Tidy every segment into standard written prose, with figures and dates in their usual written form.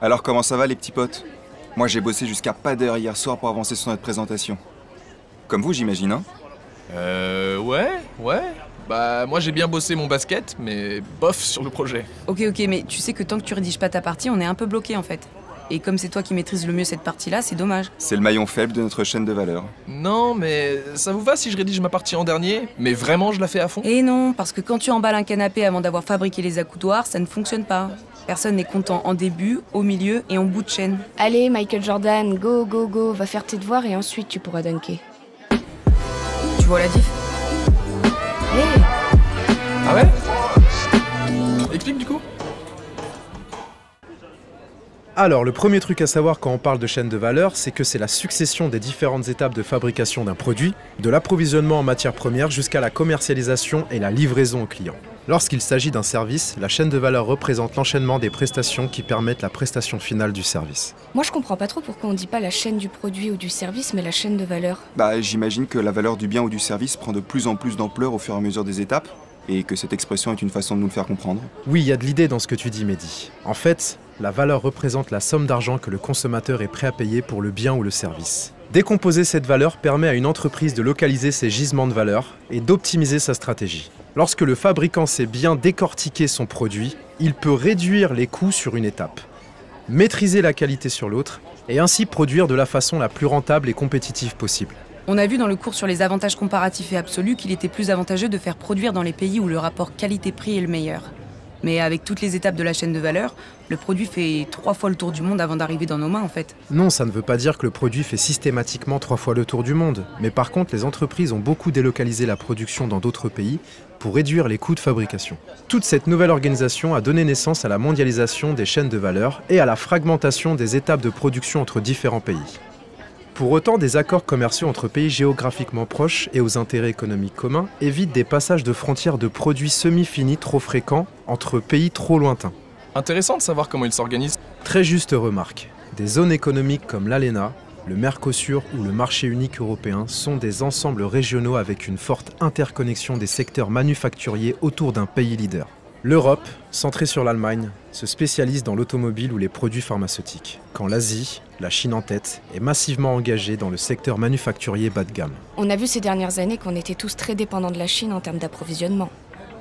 Alors comment ça va les petits potes? Moi j'ai bossé jusqu'à pas d'heure hier soir pour avancer sur notre présentation. Comme vous j'imagine, hein? Ouais. Bah moi j'ai bien bossé mon basket, mais bof sur le projet. Ok, mais tu sais que tant que tu rédiges pas ta partie, on est un peu bloqué en fait. Et comme c'est toi qui maîtrises le mieux cette partie-là, c'est dommage. C'est le maillon faible de notre chaîne de valeur. Non, mais ça vous va si je rédige ma partie en dernier? Mais vraiment je la fais à fond? Et non, parce que quand tu emballes un canapé avant d'avoir fabriqué les accoudoirs, ça ne fonctionne pas. Personne n'est content en début, au milieu et en bout de chaîne. Allez, Michael Jordan, go, va faire tes devoirs et ensuite tu pourras dunker. Tu vois la diff? Hé, Ah ouais? Explique du coup. Alors, le premier truc à savoir quand on parle de chaîne de valeur, c'est que c'est la succession des différentes étapes de fabrication d'un produit, de l'approvisionnement en matières premières jusqu'à la commercialisation et la livraison au client. Lorsqu'il s'agit d'un service, la chaîne de valeur représente l'enchaînement des prestations qui permettent la prestation finale du service. moi je comprends pas trop pourquoi on dit pas la chaîne du produit ou du service, mais la chaîne de valeur. Bah j'imagine que la valeur du bien ou du service prend de plus en plus d'ampleur au fur et à mesure des étapes, et que cette expression est une façon de nous le faire comprendre. Oui, il y a de l'idée dans ce que tu dis, Mehdi. En fait, la valeur représente la somme d'argent que le consommateur est prêt à payer pour le bien ou le service. Décomposer cette valeur permet à une entreprise de localiser ses gisements de valeur et d'optimiser sa stratégie. Lorsque le fabricant sait bien décortiquer son produit, il peut réduire les coûts sur une étape, maîtriser la qualité sur l'autre et ainsi produire de la façon la plus rentable et compétitive possible. On a vu dans le cours sur les avantages comparatifs et absolus qu'il était plus avantageux de faire produire dans les pays où le rapport qualité-prix est le meilleur. Mais avec toutes les étapes de la chaîne de valeur, le produit fait 3 fois le tour du monde avant d'arriver dans nos mains en fait. Non, ça ne veut pas dire que le produit fait systématiquement 3 fois le tour du monde. Mais par contre, les entreprises ont beaucoup délocalisé la production dans d'autres pays pour réduire les coûts de fabrication. Toute cette nouvelle organisation a donné naissance à la mondialisation des chaînes de valeur et à la fragmentation des étapes de production entre différents pays. Pour autant, des accords commerciaux entre pays géographiquement proches et aux intérêts économiques communs évitent des passages de frontières de produits semi-finis trop fréquents entre pays trop lointains. Intéressant de savoir comment ils s'organisent. Très juste remarque. Des zones économiques comme l'ALENA, le Mercosur ou le marché unique européen sont des ensembles régionaux avec une forte interconnexion des secteurs manufacturiers autour d'un pays leader. L'Europe, centrée sur l'Allemagne, se spécialise dans l'automobile ou les produits pharmaceutiques, quand l'Asie, la Chine en tête, est massivement engagée dans le secteur manufacturier bas de gamme. On a vu ces dernières années qu'on était tous très dépendants de la Chine en termes d'approvisionnement.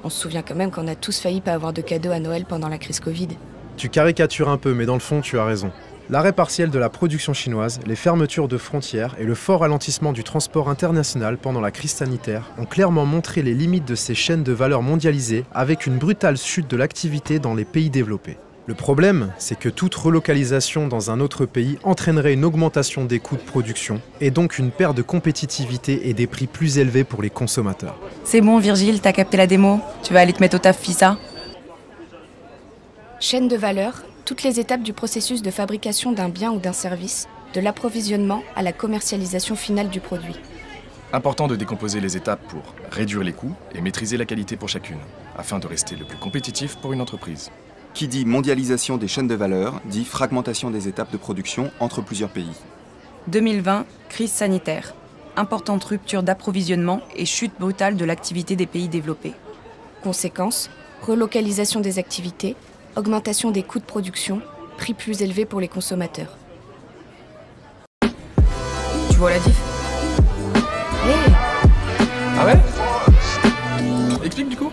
On se souvient quand même qu'on a tous failli pas avoir de cadeaux à Noël pendant la crise Covid. Tu caricatures un peu, mais dans le fond, tu as raison. L'arrêt partiel de la production chinoise, les fermetures de frontières et le fort ralentissement du transport international pendant la crise sanitaire ont clairement montré les limites de ces chaînes de valeur mondialisées avec une brutale chute de l'activité dans les pays développés. Le problème, c'est que toute relocalisation dans un autre pays entraînerait une augmentation des coûts de production et donc une perte de compétitivité et des prix plus élevés pour les consommateurs. C'est bon Virgile, t'as capté la démo? Tu vas aller te mettre au taf, Fissa? Chaîne de valeur, toutes les étapes du processus de fabrication d'un bien ou d'un service, de l'approvisionnement à la commercialisation finale du produit. Important de décomposer les étapes pour réduire les coûts et maîtriser la qualité pour chacune, afin de rester le plus compétitif pour une entreprise. Qui dit mondialisation des chaînes de valeur, dit fragmentation des étapes de production entre plusieurs pays. 2020, crise sanitaire. Importante rupture d'approvisionnement et chute brutale de l'activité des pays développés. Conséquences, relocalisation des activités, augmentation des coûts de production, prix plus élevés pour les consommateurs. Tu vois la diff? Hé, Ah ouais? Explique du coup.